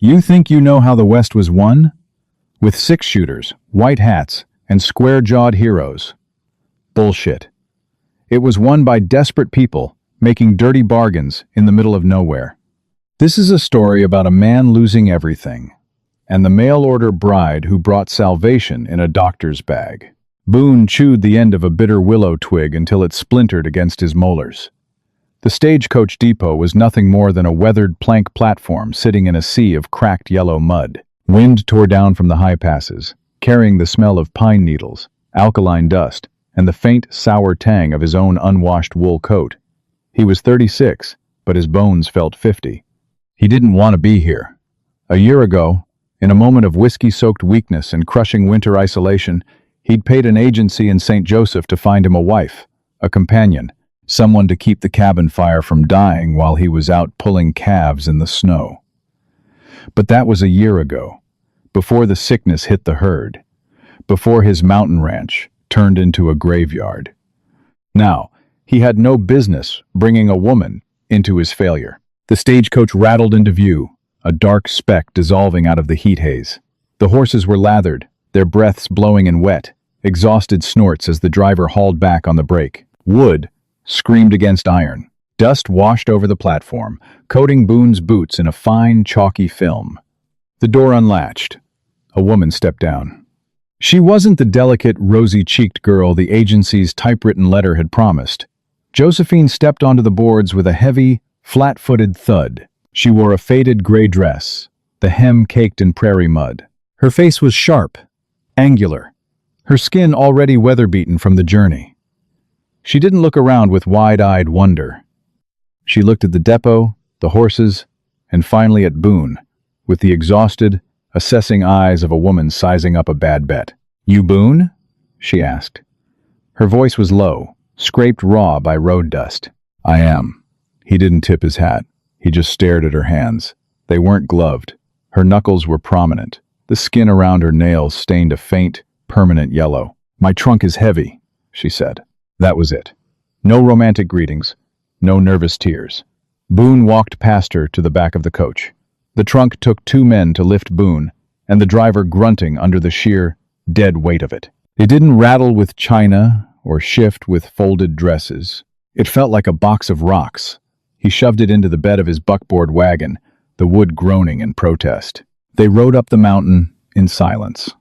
You think you know how the West was won? With six-shooters, white hats, and square-jawed heroes. Bullshit. It was won by desperate people making dirty bargains in the middle of nowhere. This is a story about a man losing everything, and the mail-order bride who brought salvation in a doctor's bag. Boone chewed the end of a bitter willow twig until it splintered against his molars. The stagecoach depot was nothing more than a weathered plank platform sitting in a sea of cracked yellow mud. Wind tore down from the high passes, carrying the smell of pine needles, alkaline dust, and the faint, sour tang of his own unwashed wool coat. He was 36, but his bones felt 50. He didn't want to be here. A year ago, in a moment of whiskey-soaked weakness and crushing winter isolation, he'd paid an agency in St. Joseph to find him a wife, a companion, someone to keep the cabin fire from dying while he was out pulling calves in the snow. But that was a year ago, before the sickness hit the herd, before his mountain ranch turned into a graveyard. Now, he had no business bringing a woman into his failure. The stagecoach rattled into view, a dark speck dissolving out of the heat haze. The horses were lathered, their breaths blowing in wet, exhausted snorts as the driver hauled back on the brake. Wood screamed against iron. Dust washed over the platform, coating Boone's boots in a fine, chalky film. The door unlatched. A woman stepped down. She wasn't the delicate, rosy-cheeked girl the agency's typewritten letter had promised. Josephine stepped onto the boards with a heavy, flat-footed thud. She wore a faded gray dress, the hem caked in prairie mud. Her face was sharp, angular, her skin already weather-beaten from the journey. She didn't look around with wide-eyed wonder. She looked at the depot, the horses, and finally at Boone, with the exhausted, assessing eyes of a woman sizing up a bad bet. "You Boone?" she asked. Her voice was low, scraped raw by road dust. "I am." He didn't tip his hat. He just stared at her hands. They weren't gloved. Her knuckles were prominent. The skin around her nails stained a faint, permanent yellow. "My trunk is heavy," she said. That was it. No romantic greetings, no nervous tears. Boone walked past her to the back of the coach. The trunk took 2 men to lift Boone, and the driver grunting under the sheer, dead weight of it. It didn't rattle with china or shift with folded dresses. It felt like a box of rocks. He shoved it into the bed of his buckboard wagon, the wood groaning in protest. They rode up the mountain in silence.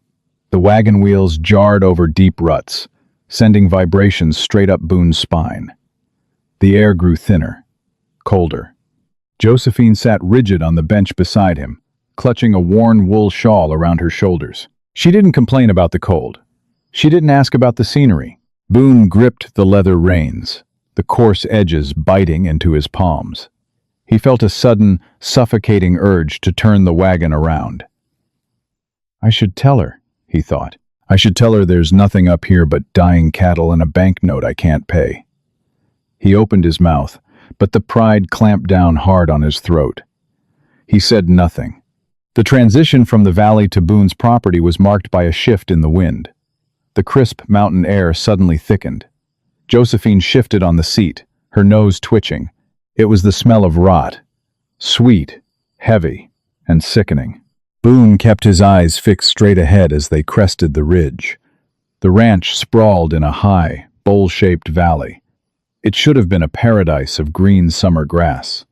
The wagon wheels jarred over deep ruts, sending vibrations straight up Boone's spine. The air grew thinner, colder. Josephine sat rigid on the bench beside him, clutching a worn wool shawl around her shoulders. She didn't complain about the cold. She didn't ask about the scenery. Boone gripped the leather reins, the coarse edges biting into his palms. He felt a sudden, suffocating urge to turn the wagon around. "I should tell her," he thought. "I should tell her there's nothing up here but dying cattle and a banknote I can't pay." He opened his mouth, but the pride clamped down hard on his throat. He said nothing. The transition from the valley to Boone's property was marked by a shift in the wind. The crisp mountain air suddenly thickened. Josephine shifted on the seat, her nose twitching. It was the smell of rot. Sweet, heavy, and sickening. Boone kept his eyes fixed straight ahead as they crested the ridge. The ranch sprawled in a high, bowl-shaped valley. It should have been a paradise of green summer grass.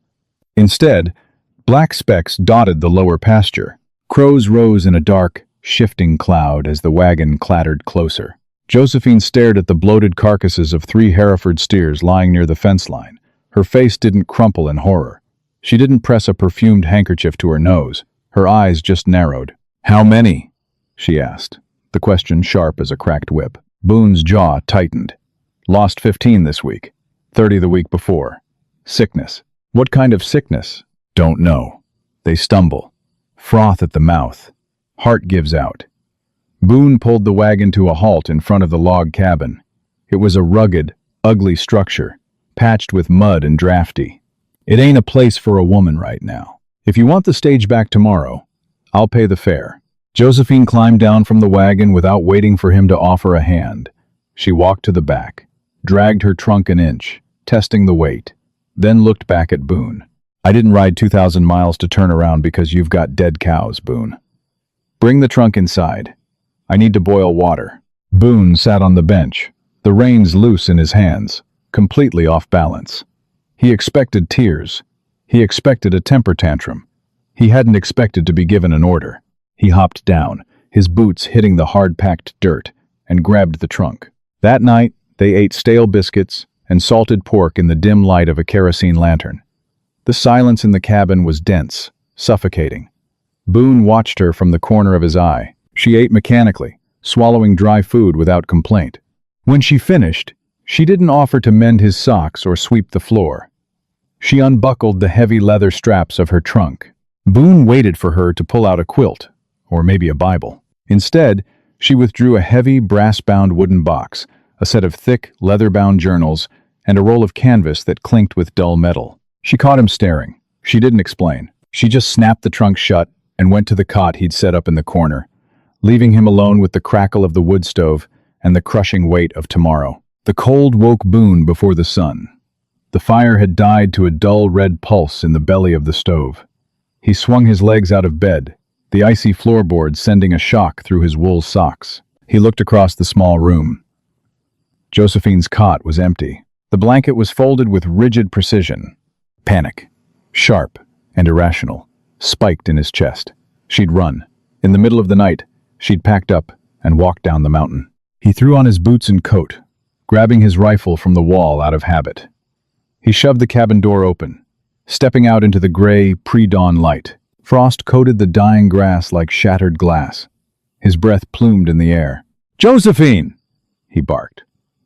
Instead, black specks dotted the lower pasture. Crows rose in a dark, shifting cloud as the wagon clattered closer. Josephine stared at the bloated carcasses of 3 Hereford steers lying near the fence line. Her face didn't crumple in horror. She didn't press a perfumed handkerchief to her nose. Her eyes just narrowed. "How many?" she asked, the question sharp as a cracked whip. Boone's jaw tightened. "Lost 15 this week. 30 the week before. Sickness." "What kind of sickness?" "Don't know. They stumble. Froth at the mouth. Heart gives out." Boone pulled the wagon to a halt in front of the log cabin. It was a rugged, ugly structure, patched with mud and drafty. "It ain't a place for a woman right now. If you want the stage back tomorrow, I'll pay the fare." Josephine climbed down from the wagon without waiting for him to offer a hand. She walked to the back, dragged her trunk an inch, testing the weight, then looked back at Boone. I didn't ride 2,000 miles to turn around because you've got dead cows, Boone. Bring the trunk inside. I need to boil water. Boone sat on the bench, the reins loose in his hands, completely off balance. He expected tears. He expected a temper tantrum. He hadn't expected to be given an order. He hopped down, his boots hitting the hard-packed dirt, and grabbed the trunk. That night, they ate stale biscuits and salted pork in the dim light of a kerosene lantern. The silence in the cabin was dense, suffocating. Boone watched her from the corner of his eye. She ate mechanically, swallowing dry food without complaint. When she finished, she didn't offer to mend his socks or sweep the floor. She unbuckled the heavy leather straps of her trunk. Boone waited for her to pull out a quilt, or maybe a Bible. Instead, she withdrew a heavy, brass-bound wooden box, a set of thick, leather-bound journals, and a roll of canvas that clinked with dull metal. She caught him staring. She didn't explain. She just snapped the trunk shut and went to the cot he'd set up in the corner, leaving him alone with the crackle of the wood stove and the crushing weight of tomorrow. The cold woke Boone before the sun. The fire had died to a dull red pulse in the belly of the stove. He swung his legs out of bed, the icy floorboard sending a shock through his wool socks. He looked across the small room. Josephine's cot was empty. The blanket was folded with rigid precision. Panic, sharp and irrational, spiked in his chest. She'd run. In the middle of the night, she'd packed up and walked down the mountain. He threw on his boots and coat, grabbing his rifle from the wall out of habit. He shoved the cabin door open, stepping out into the gray, pre-dawn light. Frost coated the dying grass like shattered glass. His breath plumed in the air. "Josephine!" he barked,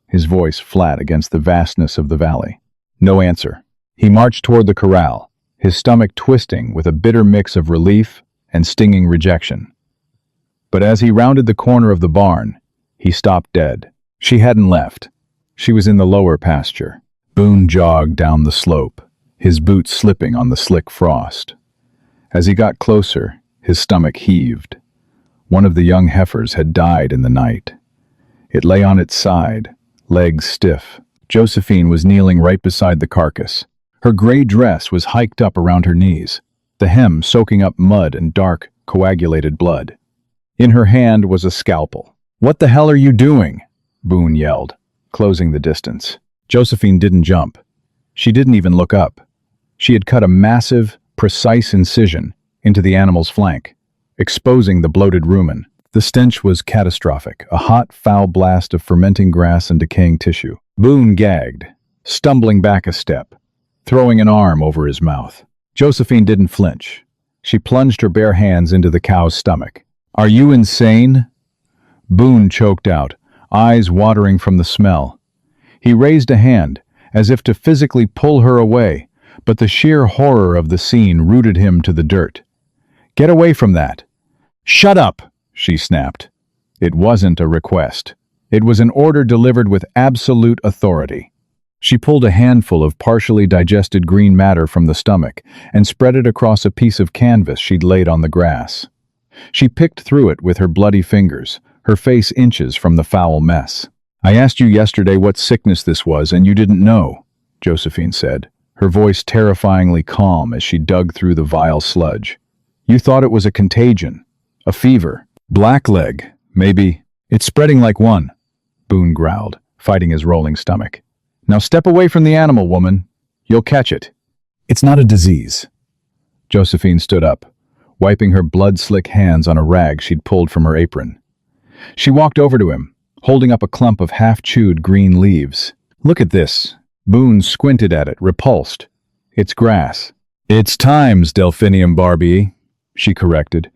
his voice flat against the vastness of the valley. No answer. He marched toward the corral, his stomach twisting with a bitter mix of relief and stinging rejection. But as he rounded the corner of the barn, he stopped dead. She hadn't left. She was in the lower pasture. Boone jogged down the slope, his boots slipping on the slick frost. As he got closer, his stomach heaved. One of the young heifers had died in the night. It lay on its side, legs stiff. Josephine was kneeling right beside the carcass. Her gray dress was hiked up around her knees, the hem soaking up mud and dark, coagulated blood. In her hand was a scalpel. "What the hell are you doing?" Boone yelled, closing the distance. Josephine didn't jump. She didn't even look up. She had cut a massive, precise incision into the animal's flank, exposing the bloated rumen. The stench was catastrophic, a hot, foul blast of fermenting grass and decaying tissue. Boone gagged, stumbling back a step, throwing an arm over his mouth. Josephine didn't flinch. She plunged her bare hands into the cow's stomach. "Are you insane?" Boone choked out, eyes watering from the smell. He raised a hand, as if to physically pull her away, but the sheer horror of the scene rooted him to the dirt. "Get away from that!" "Shut up!" she snapped. It wasn't a request. It was an order delivered with absolute authority. She pulled a handful of partially digested green matter from the stomach and spread it across a piece of canvas she'd laid on the grass. She picked through it with her bloody fingers, her face inches from the foul mess. "I asked you yesterday what sickness this was, and you didn't know," Josephine said, her voice terrifyingly calm as she dug through the vile sludge. "You thought it was a contagion, a fever. Blackleg, maybe. It's spreading like one," Boone growled, fighting his rolling stomach. "Now step away from the animal, woman. You'll catch it." "It's not a disease." Josephine stood up, wiping her blood-slick hands on a rag she'd pulled from her apron. She walked over to him, holding up a clump of half-chewed green leaves. "Look at this." Boone squinted at it, repulsed. "It's grass." "It's times, Delphinium Barbie," she corrected,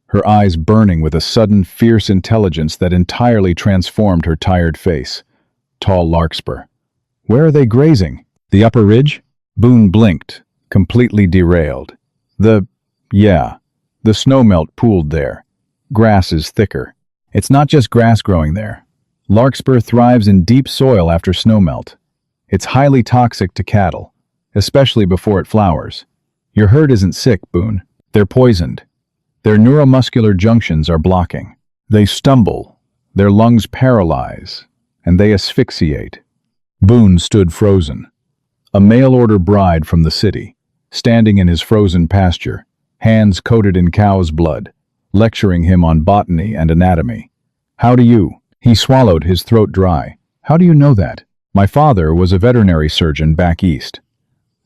her eyes burning with a sudden, fierce intelligence that entirely transformed her tired face. Tall larkspur. "Where are they grazing? The upper ridge?" Boone blinked, completely derailed. Yeah, the snowmelt pooled there. Grass is thicker. It's not just grass growing there. Larkspur thrives in deep soil after snowmelt. It's highly toxic to cattle, especially before it flowers. Your herd isn't sick, Boone. They're poisoned. Their neuromuscular junctions are blocking. They stumble, their lungs paralyze, and they asphyxiate. Boone stood frozen. A mail-order bride from the city, standing in his frozen pasture, hands coated in cow's blood, lecturing him on botany and anatomy. "How do you?" He swallowed, his throat dry. "How do you know that?" "My father was a veterinary surgeon back east.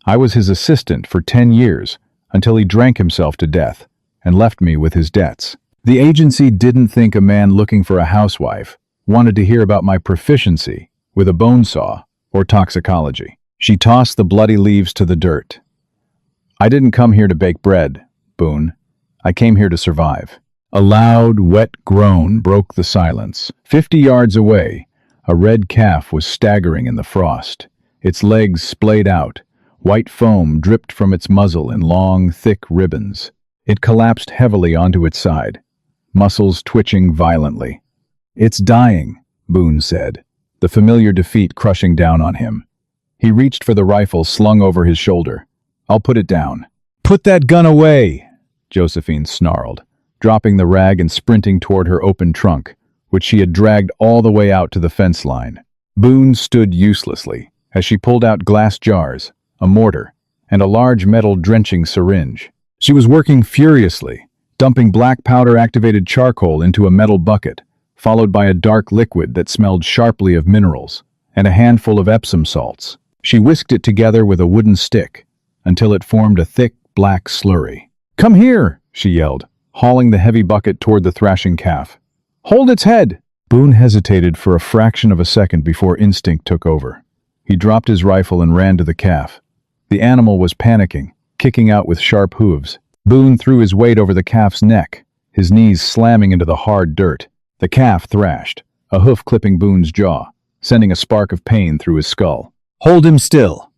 I was his assistant for 10 years, until he drank himself to death and left me with his debts. The agency didn't think a man looking for a housewife wanted to hear about my proficiency with a bone saw or toxicology." She tossed the bloody leaves to the dirt. "I didn't come here to bake bread, Boone. I came here to survive." A loud, wet groan broke the silence. 50 yards away, a red calf was staggering in the frost. Its legs splayed out. White foam dripped from its muzzle in long, thick ribbons. It collapsed heavily onto its side, muscles twitching violently. "It's dying," Boone said, the familiar defeat crushing down on him. He reached for the rifle slung over his shoulder. "I'll put it down." "Put that gun away," Josephine snarled, dropping the rag and sprinting toward her open trunk, which she had dragged all the way out to the fence line. Boone stood uselessly as she pulled out glass jars, a mortar, and a large metal drenching syringe. She was working furiously, dumping black powder-activated charcoal into a metal bucket, followed by a dark liquid that smelled sharply of minerals, and a handful of Epsom salts. She whisked it together with a wooden stick until it formed a thick, black slurry. "Come here," she yelled, hauling the heavy bucket toward the thrashing calf. "Hold its head!" Boone hesitated for a fraction of a second before instinct took over. He dropped his rifle and ran to the calf. The animal was panicking, kicking out with sharp hooves. Boone threw his weight over the calf's neck, his knees slamming into the hard dirt. The calf thrashed, a hoof clipping Boone's jaw, sending a spark of pain through his skull. "Hold him still!"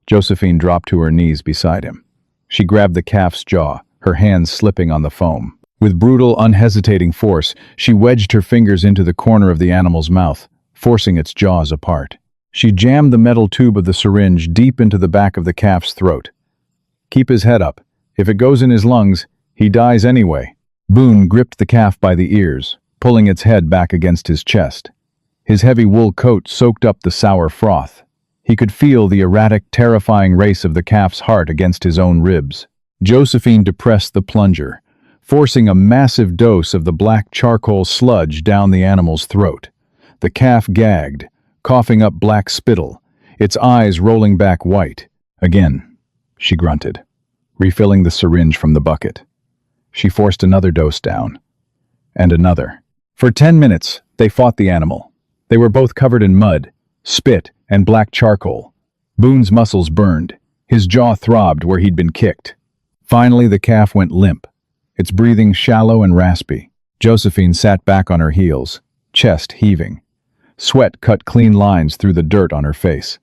Josephine dropped to her knees beside him. She grabbed the calf's jaw, her hands slipping on the foam. With brutal, unhesitating force, she wedged her fingers into the corner of the animal's mouth, forcing its jaws apart. She jammed the metal tube of the syringe deep into the back of the calf's throat. "Keep his head up. If it goes in his lungs, he dies anyway." Boone gripped the calf by the ears, pulling its head back against his chest. His heavy wool coat soaked up the sour froth. He could feel the erratic, terrifying race of the calf's heart against his own ribs. Josephine depressed the plunger, forcing a massive dose of the black charcoal sludge down the animal's throat. The calf gagged, coughing up black spittle, its eyes rolling back white. "Again," she grunted, refilling the syringe from the bucket. She forced another dose down, and another. For 10 minutes, they fought the animal. They were both covered in mud, spit, and black charcoal. Boone's muscles burned. His jaw throbbed where he'd been kicked. Finally, the calf went limp, its breathing shallow and raspy. Josephine sat back on her heels, chest heaving. Sweat cut clean lines through the dirt on her face.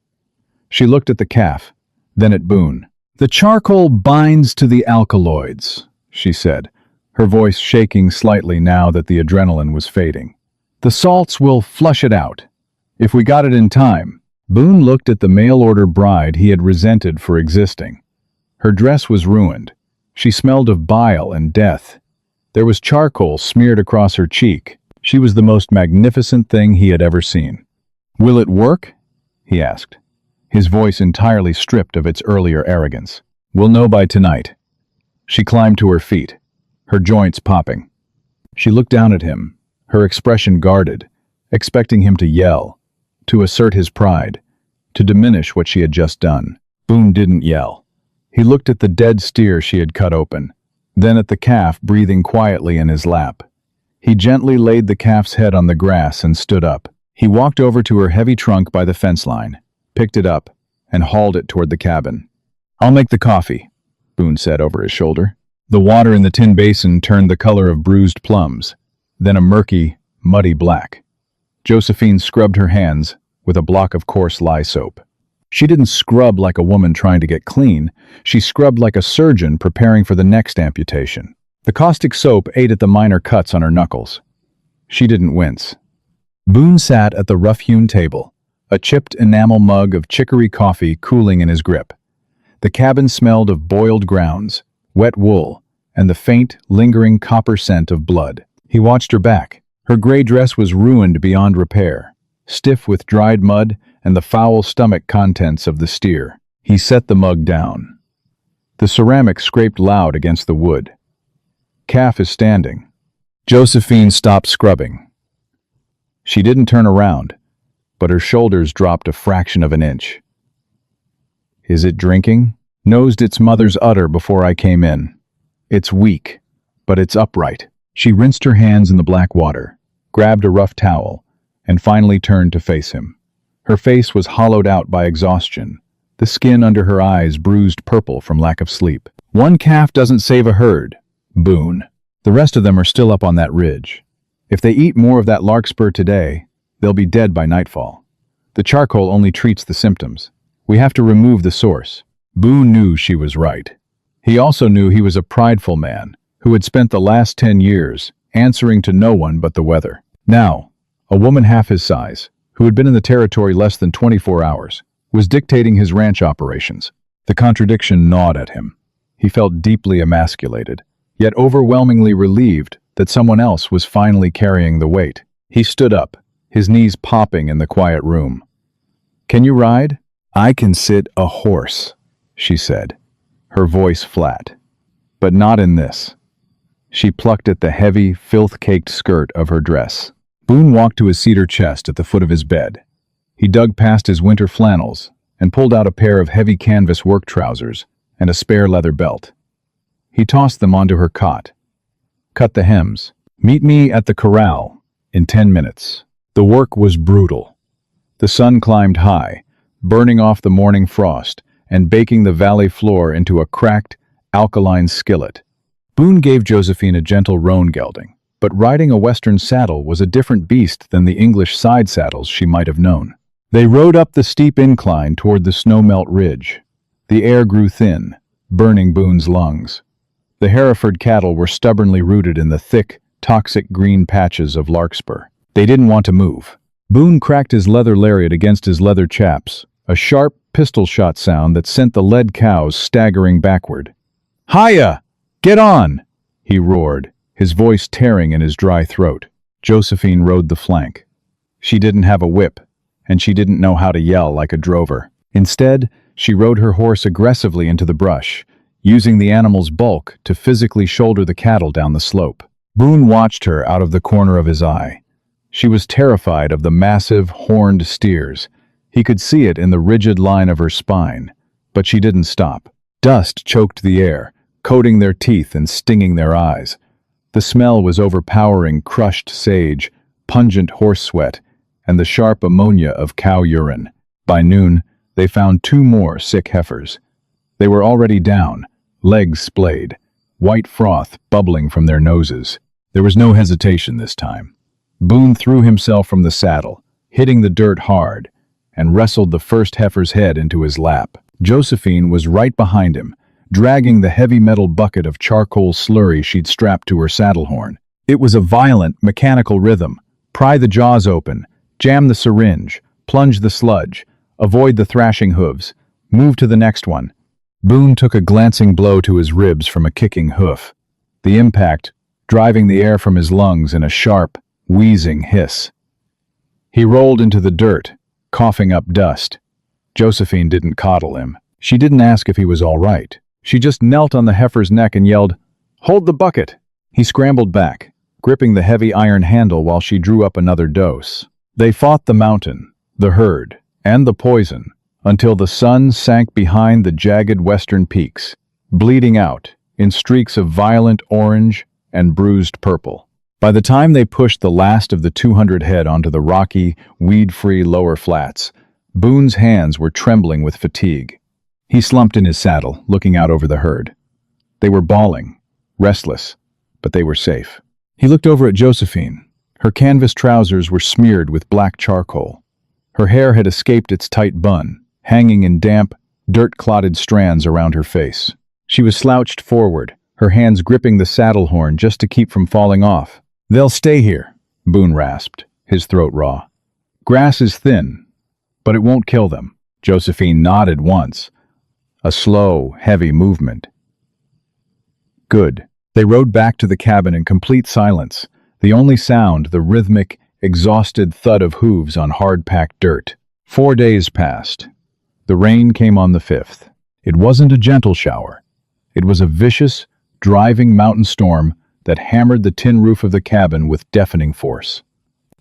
She looked at the calf, then at Boone. "The charcoal binds to the alkaloids," she said, her voice shaking slightly now that the adrenaline was fading. "The salts will flush it out, if we got it in time." Boone looked at the mail-order bride he had resented for existing. Her dress was ruined. She smelled of bile and death. There was charcoal smeared across her cheek. She was the most magnificent thing he had ever seen. "Will it work?" he asked, his voice entirely stripped of its earlier arrogance. "We'll know by tonight." She climbed to her feet, her joints popping. She looked down at him, her expression guarded, expecting him to yell, to assert his pride, to diminish what she had just done. Boone didn't yell. He looked at the dead steer she had cut open, then at the calf breathing quietly in his lap. He gently laid the calf's head on the grass and stood up. He walked over to her heavy trunk by the fence line, picked it up, and hauled it toward the cabin. "I'll make the coffee," Boone said over his shoulder. The water in the tin basin turned the color of bruised plums, then a murky, muddy black. Josephine scrubbed her hands with a block of coarse lye soap. She didn't scrub like a woman trying to get clean. She scrubbed like a surgeon preparing for the next amputation. The caustic soap ate at the minor cuts on her knuckles. She didn't wince. Boone sat at the rough-hewn table, a chipped enamel mug of chicory coffee cooling in his grip. The cabin smelled of boiled grounds, wet wool, and the faint, lingering copper scent of blood. He watched her back. Her gray dress was ruined beyond repair, stiff with dried mud and the foul stomach contents of the steer. He set the mug down. The ceramic scraped loud against the wood. Calf is standing. Josephine stopped scrubbing. She didn't turn around, but her shoulders dropped a fraction of an inch. Is it drinking? Nosed its mother's udder before I came in. It's weak, but it's upright. She rinsed her hands in the black water, grabbed a rough towel, and finally turned to face him. Her face was hollowed out by exhaustion, the skin under her eyes bruised purple from lack of sleep. One calf doesn't save a herd, Boone. The rest of them are still up on that ridge. If they eat more of that larkspur today, they'll be dead by nightfall. The charcoal only treats the symptoms. We have to remove the source. Boone knew she was right. He also knew he was a prideful man who had spent the last 10 years answering to no one but the weather. Now, a woman half his size, who had been in the territory less than 24 hours, was dictating his ranch operations. The contradiction gnawed at him. He felt deeply emasculated, yet overwhelmingly relieved that someone else was finally carrying the weight. He stood up, his knees popping in the quiet room. "Can you ride?" "I can sit a horse," she said, her voice flat. "But not in this." She plucked at the heavy, filth-caked skirt of her dress. Boone walked to his cedar chest at the foot of his bed. He dug past his winter flannels and pulled out a pair of heavy canvas work trousers and a spare leather belt. He tossed them onto her cot. Cut the hems. "Meet me at the corral in 10 minutes. The work was brutal. The sun climbed high, burning off the morning frost and baking the valley floor into a cracked, alkaline skillet. Boone gave Josephine a gentle roan gelding, but riding a western saddle was a different beast than the English side saddles she might have known. They rode up the steep incline toward the snowmelt ridge. The air grew thin, burning Boone's lungs. The Hereford cattle were stubbornly rooted in the thick, toxic green patches of larkspur. They didn't want to move. Boone cracked his leather lariat against his leather chaps, a sharp pistol shot sound that sent the led cows staggering backward. "Hiya! Get on!" he roared, his voice tearing in his dry throat. Josephine rode the flank. She didn't have a whip, and she didn't know how to yell like a drover. Instead, she rode her horse aggressively into the brush, using the animal's bulk to physically shoulder the cattle down the slope. Boone watched her out of the corner of his eye. She was terrified of the massive, horned steers. He could see it in the rigid line of her spine, but she didn't stop. Dust choked the air, coating their teeth and stinging their eyes. The smell was overpowering crushed sage, pungent horse sweat, and the sharp ammonia of cow urine. By noon, they found 2 more sick heifers. They were already down, legs splayed, white froth bubbling from their noses. There was no hesitation this time. Boone threw himself from the saddle, hitting the dirt hard, and wrestled the first heifer's head into his lap. Josephine was right behind him, dragging the heavy metal bucket of charcoal slurry she'd strapped to her saddle horn. It was a violent, mechanical rhythm. Pry the jaws open, jam the syringe, plunge the sludge, avoid the thrashing hooves, move to the next one. Boone took a glancing blow to his ribs from a kicking hoof, the impact driving the air from his lungs in a sharp, wheezing hiss. He rolled into the dirt, coughing up dust. Josephine didn't coddle him. She didn't ask if he was all right. She just knelt on the heifer's neck and yelled, "Hold the bucket!" He scrambled back, gripping the heavy iron handle while she drew up another dose. They fought the mountain, the herd, and the poison, until the sun sank behind the jagged western peaks, bleeding out in streaks of violent orange and bruised purple. By the time they pushed the last of the 200 head onto the rocky, weed-free lower flats, Boone's hands were trembling with fatigue. He slumped in his saddle, looking out over the herd. They were bawling, restless, but they were safe. He looked over at Josephine. Her canvas trousers were smeared with black charcoal. Her hair had escaped its tight bun, hanging in damp, dirt-clotted strands around her face. She was slouched forward, her hands gripping the saddle horn just to keep from falling off. "They'll stay here," Boone rasped, his throat raw. "Grass is thin, but it won't kill them." Josephine nodded once, a slow, heavy movement. "Good." They rode back to the cabin in complete silence, the only sound the rhythmic, exhausted thud of hooves on hard-packed dirt. 4 days passed. The rain came on the 5th. It wasn't a gentle shower. It was a vicious, driving mountain storm that hammered the tin roof of the cabin with deafening force.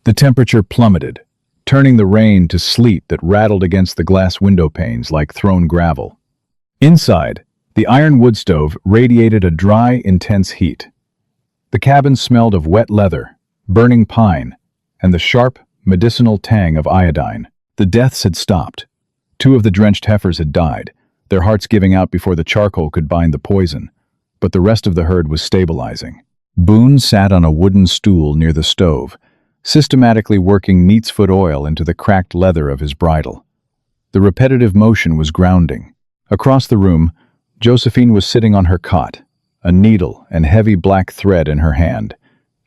The temperature plummeted, turning the rain to sleet that rattled against the glass window panes like thrown gravel. Inside, the iron wood stove radiated a dry, intense heat. The cabin smelled of wet leather, burning pine, and the sharp, medicinal tang of iodine. The deaths had stopped. 2 of the drenched heifers had died, their hearts giving out before the charcoal could bind the poison, but the rest of the herd was stabilizing. Boone sat on a wooden stool near the stove, systematically working neat's foot oil into the cracked leather of his bridle. The repetitive motion was grounding. Across the room, Josephine was sitting on her cot, a needle and heavy black thread in her hand,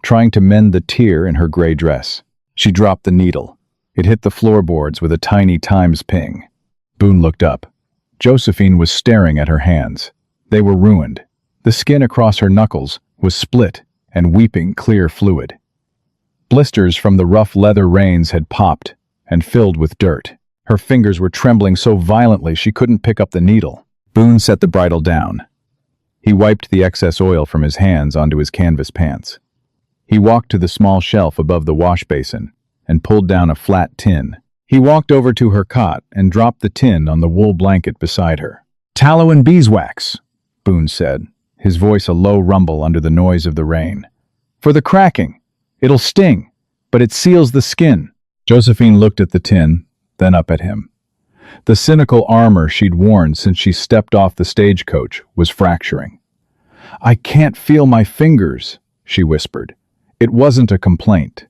trying to mend the tear in her gray dress. She dropped the needle. It hit the floorboards with a tiny times ping. Boone looked up. Josephine was staring at her hands. They were ruined. The skin across her knuckles was split and weeping clear fluid. Blisters from the rough leather reins had popped and filled with dirt. Her fingers were trembling so violently she couldn't pick up the needle. Boone set the bridle down. He wiped the excess oil from his hands onto his canvas pants. He walked to the small shelf above the wash basin and pulled down a flat tin. He walked over to her cot and dropped the tin on the wool blanket beside her. "Tallow and beeswax," Boone said, his voice a low rumble under the noise of the rain. "For the cracking. It'll sting, but it seals the skin." Josephine looked at the tin, then up at him. The cynical armor she'd worn since she stepped off the stagecoach was fracturing. "I can't feel my fingers," she whispered. It wasn't a complaint.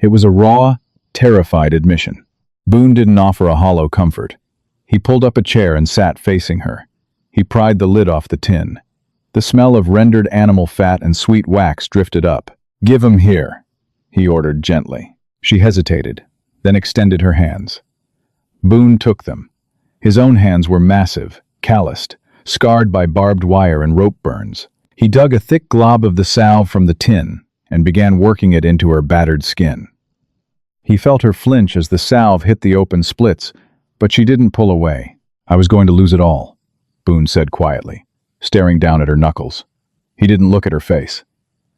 It was a raw, terrified admission. Boone didn't offer a hollow comfort. He pulled up a chair and sat facing her. He pried the lid off the tin. The smell of rendered animal fat and sweet wax drifted up. "Give 'em here," he ordered gently. She hesitated, then extended her hands. Boone took them. His own hands were massive, calloused, scarred by barbed wire and rope burns. He dug a thick glob of the salve from the tin and began working it into her battered skin. He felt her flinch as the salve hit the open splits, but she didn't pull away. "I was going to lose it all," Boone said quietly, staring down at her knuckles. He didn't look at her face.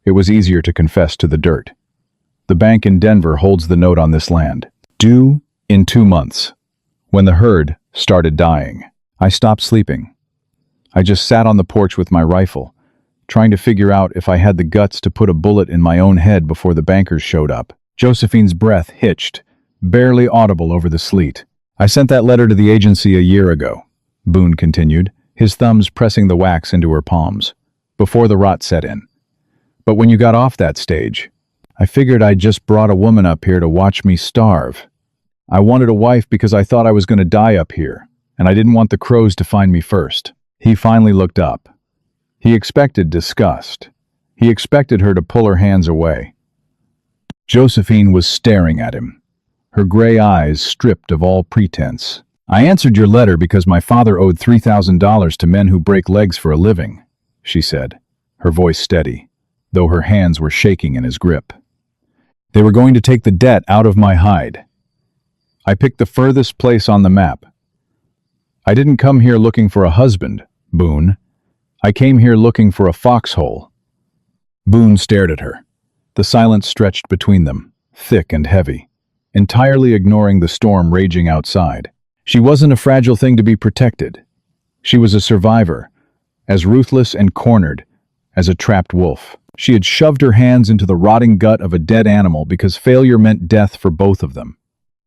It was easier to confess to the dirt. "The bank in Denver holds the note on this land. Due in 2 months. When the herd started dying, I stopped sleeping. I just sat on the porch with my rifle, trying to figure out if I had the guts to put a bullet in my own head before the bankers showed up." Josephine's breath hitched, barely audible over the sleet. "I sent that letter to the agency a year ago," Boone continued, his thumbs pressing the wax into her palms, "before the rot set in. But when you got off that stage, I figured I'd just brought a woman up here to watch me starve. I wanted a wife because I thought I was going to die up here, and I didn't want the crows to find me first." He finally looked up. He expected disgust. He expected her to pull her hands away. Josephine was staring at him, her gray eyes stripped of all pretense. "I answered your letter because my father owed $3,000 to men who break legs for a living," she said, her voice steady, though her hands were shaking in his grip. "They were going to take the debt out of my hide. I picked the furthest place on the map. I didn't come here looking for a husband, Boone. I came here looking for a foxhole." Boone stared at her. The silence stretched between them, thick and heavy, entirely ignoring the storm raging outside. She wasn't a fragile thing to be protected. She was a survivor, as ruthless and cornered as a trapped wolf. She had shoved her hands into the rotting gut of a dead animal because failure meant death for both of them.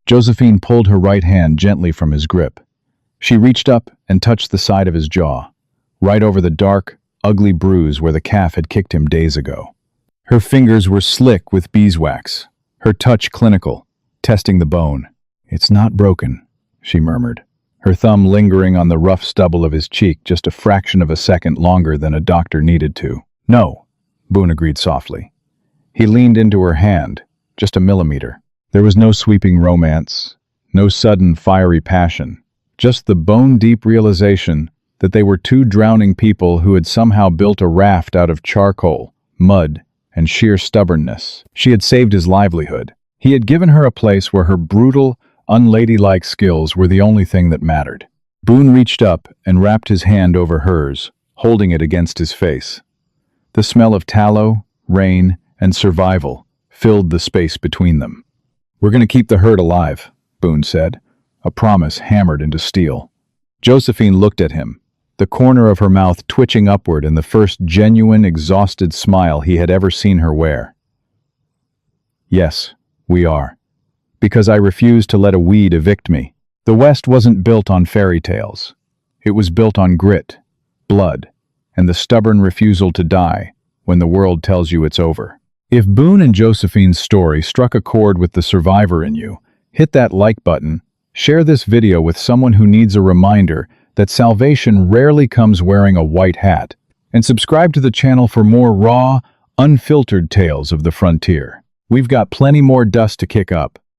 Josephine pulled her right hand gently from his grip. She reached up and touched the side of his jaw, right over the dark, ugly bruise where the calf had kicked him days ago. Her fingers were slick with beeswax, her touch clinical, testing the bone. "It's not broken," she murmured, her thumb lingering on the rough stubble of his cheek just a fraction of a second longer than a doctor needed to. "No," Boone agreed softly. He leaned into her hand, just a millimeter. There was no sweeping romance, no sudden fiery passion, just the bone-deep realization that they were 2 drowning people who had somehow built a raft out of charcoal, mud, and sheer stubbornness. She had saved his livelihood. He had given her a place where her brutal, unladylike skills were the only thing that mattered. Boone reached up and wrapped his hand over hers, holding it against his face. The smell of tallow, rain, and survival filled the space between them. "We're going to keep the herd alive," Boone said, a promise hammered into steel. Josephine looked at him, the corner of her mouth twitching upward in the first genuine, exhausted smile he had ever seen her wear. "Yes, we are. Because I refuse to let a weed evict me." The West wasn't built on fairy tales. It was built on grit, blood, and the stubborn refusal to die when the world tells you it's over. If Boone and Josephine's story struck a chord with the survivor in you, hit that like button, share this video with someone who needs a reminder that salvation rarely comes wearing a white hat, and subscribe to the channel for more raw, unfiltered tales of the frontier. We've got plenty more dust to kick up,